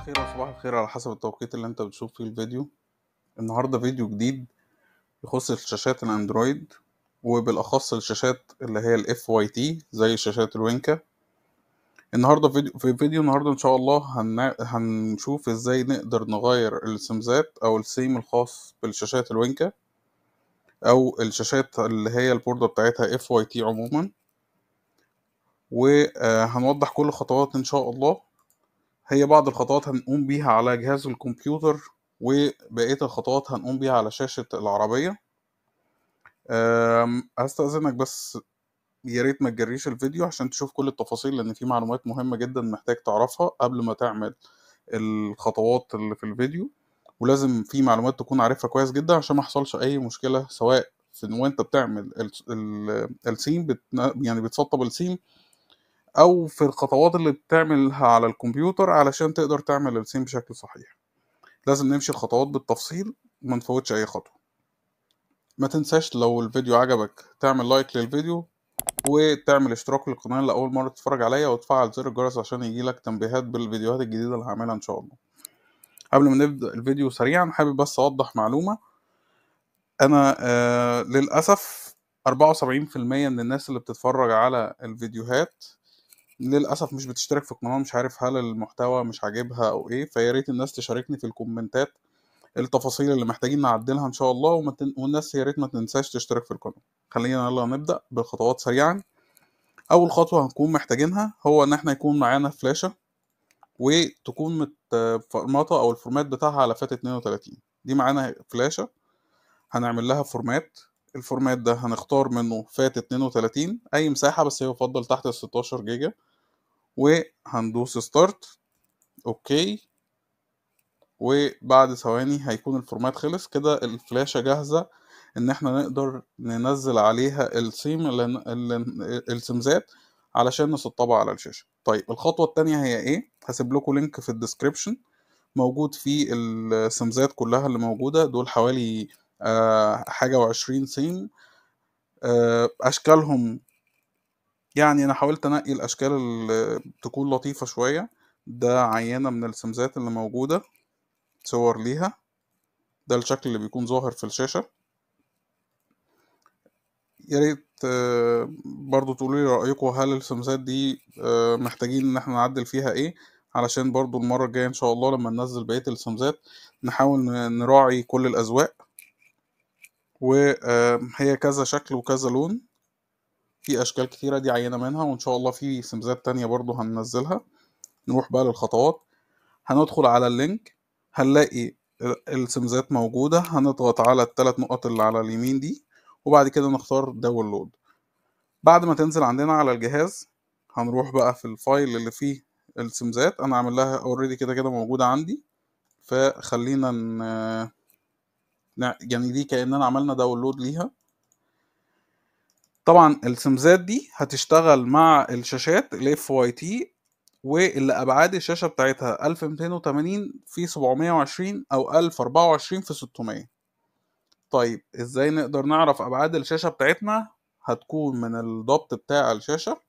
الخير أو صباح الخير على حسب التوقيت اللي انت بتشوف فيه الفيديو. النهاردة فيديو جديد يخص الشاشات الاندرويد، وبالأخص الشاشات اللي هي ال FYT زي شاشات الوينكا. النهاردة في فيديو النهاردة إن شاء الله هنشوف ازاي نقدر نغير السمزات أو السيم الخاص بالشاشات الوينكا أو الشاشات اللي هي البوردة بتاعتها FYT عموما، وهنوضح كل الخطوات إن شاء الله. هي بعض الخطوات هنقوم بيها على جهاز الكمبيوتر، وبقية الخطوات هنقوم بيها على شاشة العربية. هستأذنك بس يا ريت ما تجريش الفيديو عشان تشوف كل التفاصيل، لأن في معلومات مهمة جدا محتاج تعرفها قبل ما تعمل الخطوات اللي في الفيديو، ولازم في معلومات تكون عارفها كويس جدا عشان ما يحصلش أي مشكلة، سواء في وانت بتعمل السيم يعني بتسطب السيم، أو في الخطوات اللي بتعملها على الكمبيوتر علشان تقدر تعمل السيم بشكل صحيح. لازم نمشي الخطوات بالتفصيل، ما نفوتش اي خطوة. ما تنساش لو الفيديو عجبك تعمل لايك للفيديو، وتعمل اشتراك للقناة لأول مرة تتفرج عليا، وتفعل زر الجرس عشان يجيلك تنبيهات بالفيديوهات الجديدة اللي هعملها ان شاء الله. قبل ما نبدأ الفيديو سريعا حابب بس اوضح معلومة. انا للأسف 74% من الناس اللي بتتفرج على الفيديوهات للأسف مش بتشترك في القناة. مش عارف هل المحتوى مش عاجبها او ايه، فياريت الناس تشاركني في الكومنتات التفاصيل اللي محتاجين نعدلها ان شاء الله، والناس يا ريت ما تنساش تشترك في القناه. خلينا يلا نبدا بالخطوات سريعا. اول خطوه هنكون محتاجينها هو ان احنا يكون معانا فلاشه، وتكون متفرمطه او الفورمات بتاعها على فات 32. دي معانا فلاشه هنعمل لها فورمات. الفورمات ده هنختار منه فات 32 اي مساحه، بس هي يفضل تحت ال 16 جيجا، وهندوس ستارت. اوكي. وبعد ثواني هيكون الفورمات خلص كده، الفلاشة جاهزة ان احنا نقدر ننزل عليها السمزات علشان نسطبها على الشاشة. طيب الخطوة التانية هي ايه؟ هسيب لكم لينك في الديسكريبشن موجود فيه السمزات كلها اللي موجودة، دول حوالي حاجة وعشرين سيم. اشكالهم يعني انا حاولت انقي الاشكال اللي تكون لطيفة شوية. ده عينة من السمزات اللي موجودة، صور ليها. ده الشكل اللي بيكون ظاهر في الشاشة. يا ريت برضو تقولوا لي رأيكم، هل السمسات دي محتاجين ان احنا نعدل فيها ايه، علشان برضو المرة الجاية ان شاء الله لما ننزل بقية السمسات نحاول نراعي كل الأذواق. وهي كذا شكل وكذا لون، في أشكال كتيرة، دي عينة منها، وإن شاء الله في سمسات تانية برضو هننزلها. نروح بقى للخطوات. هندخل على اللينك، هنلاقي السمزات موجودة. هنضغط على الثلاث نقط اللي على اليمين دي، وبعد كده نختار داونلود. بعد ما تنزل عندنا على الجهاز هنروح بقى في الفايل اللي فيه السمزات. انا عامل لها اوريدي كده كده موجودة عندي، فخلينا يعني دي كأننا عملنا داونلود ليها. طبعا السمزات دي هتشتغل مع الشاشات ال FYT، واللي ابعاد الشاشه بتاعتها 1280 في 720 او 1024 في 600. طيب ازاي نقدر نعرف ابعاد الشاشه بتاعتنا؟ هتكون من الضبط بتاع الشاشه.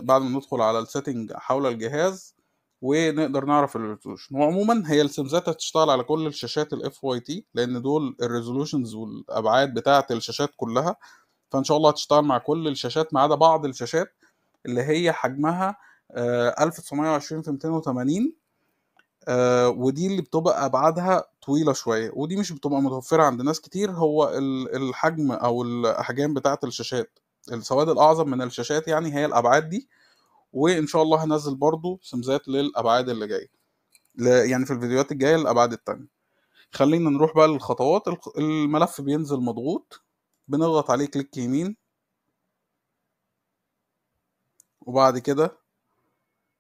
بعد ما ندخل على السيتنج حول الجهاز ونقدر نعرف الريزولوشن. وعموما هي السمزات هتشتغل على كل الشاشات ال FYT، لان دول الريزولوشنز والابعاد بتاعه الشاشات كلها. فان شاء الله هتشتغل مع كل الشاشات ما عدا بعض الشاشات اللي هي حجمها 1920 في 280. ودي اللي بتبقى ابعادها طويله شويه، ودي مش بتبقى متوفره عند ناس كتير. هو الحجم او الاحجام بتاعه الشاشات، السواد الاعظم من الشاشات يعني هي الابعاد دي. وان شاء الله هنزل برضو سمزات للابعاد اللي جايه، يعني في الفيديوهات الجايه الابعاد التانية. خلينا نروح بقى للخطوات. الملف بينزل مضغوط، بنضغط عليه كليك يمين، وبعد كده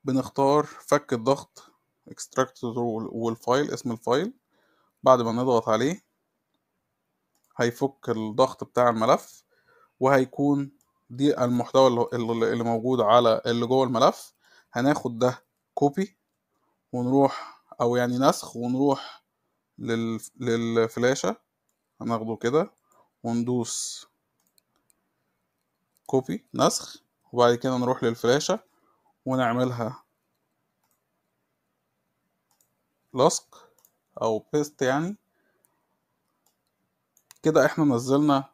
بنختار فك الضغط extract والفايل، اسم الفايل. بعد ما نضغط عليه هيفك الضغط بتاع الملف، وهيكون دي المحتوى اللي موجود على اللي جوه الملف. هناخد ده كوبي ونروح، او يعني نسخ، ونروح للفلاشة. هناخده كده وندوس كوبي نسخ، وبعد كده نروح للفلاشة ونعملها لصق او بيست يعني. كده احنا نزلنا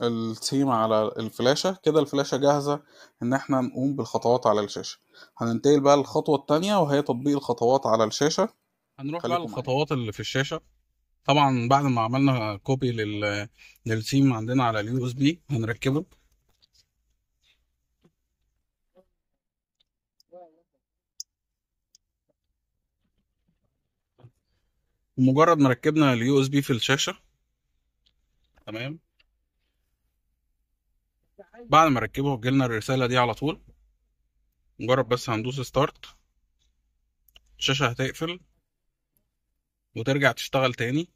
الثيم على الفلاشة. كده الفلاشة جاهزة ان احنا نقوم بالخطوات على الشاشة. هننتقل بقى للخطوة التانية وهي تطبيق الخطوات على الشاشة. هنروح بقى خليكم معايا. للخطوات اللي في الشاشة. طبعا بعد ما عملنا كوبي للثيم عندنا على اليو اس بي هنركبه. ومجرد ما ركبنا اليو اس بي في الشاشة، تمام، بعد ما ركبه جالنا الرسالة دي على طول. مجرد بس هندوس ستارت، الشاشة هتقفل وترجع تشتغل تاني.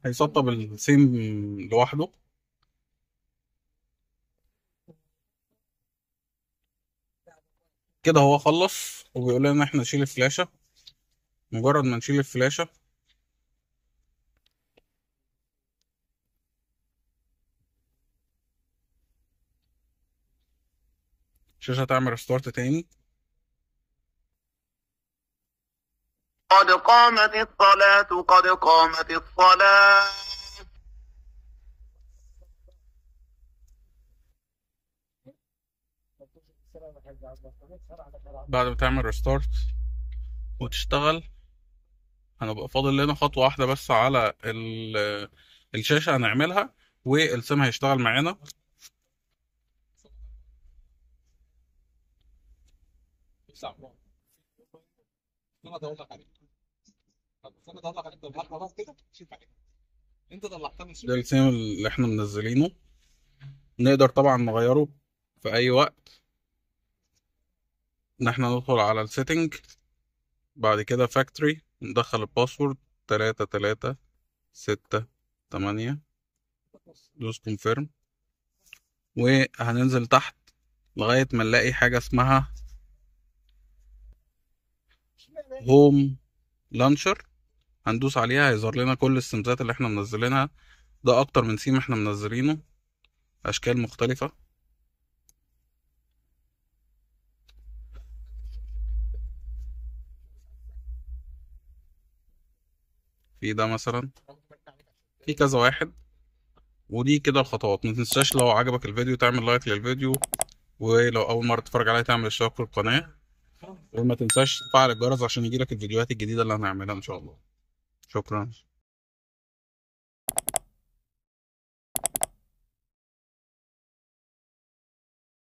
هيسطب السيم لوحده. كده هو خلص وبيقول لنا ان احنا نشيل الفلاشة. مجرد ما نشيل الفلاشة الشاشة هتعمل ريستارت تاني. قد قامت الصلاة قد قامت الصلاة. بعد ما تعمل ريستارت وتشتغل هنبقى فاضل لنا خطوة واحدة بس على الشاشة هنعملها والسيم هيشتغل معانا. ده السيم اللي احنا منزلينه. نقدر طبعا نغيره في اي وقت. ان احنا ندخل على السيتنج، بعد كده فاكتوري، ندخل الباسورد 3368، دوس كونفيرم، وهننزل تحت لغاية ما نلاقي حاجة اسمها هوم لانشر. هندوس عليها هيظهر لنا كل السيمزات اللي احنا منزلينها. ده اكتر من سيم احنا منزلينه، اشكال مختلفة. في ده مثلا، في كذا واحد. ودي كده الخطوات. ما تنساش لو عجبك الفيديو تعمل لايك للفيديو، ولو اول مرة تتفرج عليا تعمل اشتراك في القناة، وما تنساش تفعل الجرس عشان يجيلك الفيديوهات الجديدة اللي هنعملها ان شاء الله. شكرا.